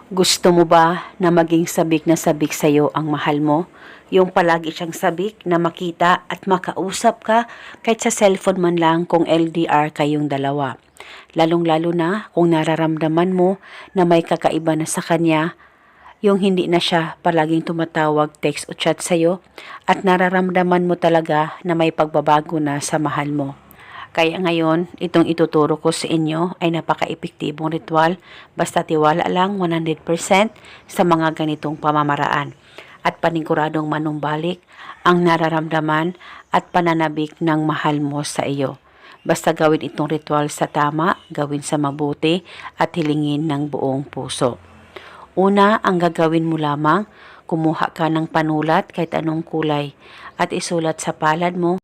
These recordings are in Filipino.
Gusto mo ba na maging sabik na sabik sa'yo ang mahal mo? Yung palagi siyang sabik na makita at makausap ka kahit sa cellphone man lang kung LDR kayong dalawa. Lalong-lalo na kung nararamdaman mo na may kakaiba na sa kanya, yung hindi na siya palaging tumatawag, text o chat sa'yo at nararamdaman mo talaga na may pagbabago na sa mahal mo. Kaya ngayon, itong ituturo ko sa inyo ay napaka-epektibong ritual basta tiwala lang 100% sa mga ganitong pamamaraan at paniguradong manumbalik ang nararamdaman at pananabik ng mahal mo sa iyo. Basta gawin itong ritual sa tama, gawin sa mabuti at hilingin ng buong puso. Una, ang gagawin mo lamang, kumuha ka ng panulat kahit anong kulay at isulat sa palad mo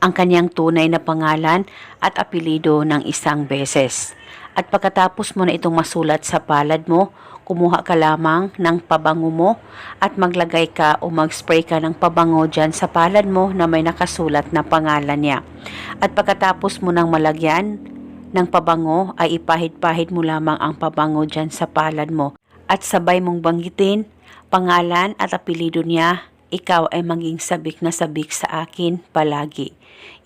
ang kanyang tunay na pangalan at apelido ng isang beses. At pagkatapos mo na itong masulat sa palad mo, kumuha ka lamang ng pabango mo at maglagay ka o mag-spray ka ng pabango dyan sa palad mo na may nakasulat na pangalan niya. At pagkatapos mo nang malagyan ng pabango ay ipahid-pahid mo lamang ang pabango dyan sa palad mo at sabay mong banggitin pangalan at apelido niya. Ikaw ay maging sabik na sabik sa akin palagi.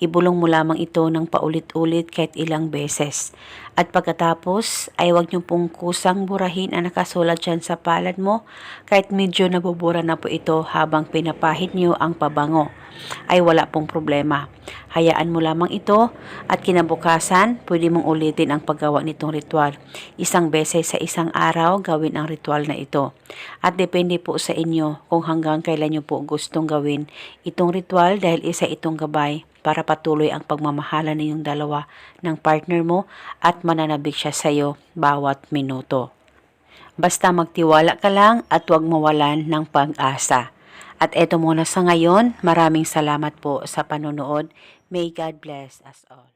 Ibulong mo lamang ito ng paulit-ulit kahit ilang beses. At pagkatapos ay huwag niyo pong kusang burahin ang nakasulat dyan sa palad mo kahit medyo nabubura na po ito habang pinapahid niyo ang pabango. Ay wala pong problema. Hayaan mo lamang ito at kinabukasan pwede mong ulitin ang paggawa nitong ritual. Isang beses sa isang araw gawin ang ritual na ito. At depende po sa inyo kung hanggang kailan niyo po gustong gawin itong ritual dahil isa itong gabay para patuloy ang pagmamahalan ninyong dalawa ng partner mo at mananabik siya sa iyo bawat minuto. Basta magtiwala ka lang at huwag mawalan ng pag-asa. At eto muna sa ngayon, maraming salamat po sa panonood. May God bless us all.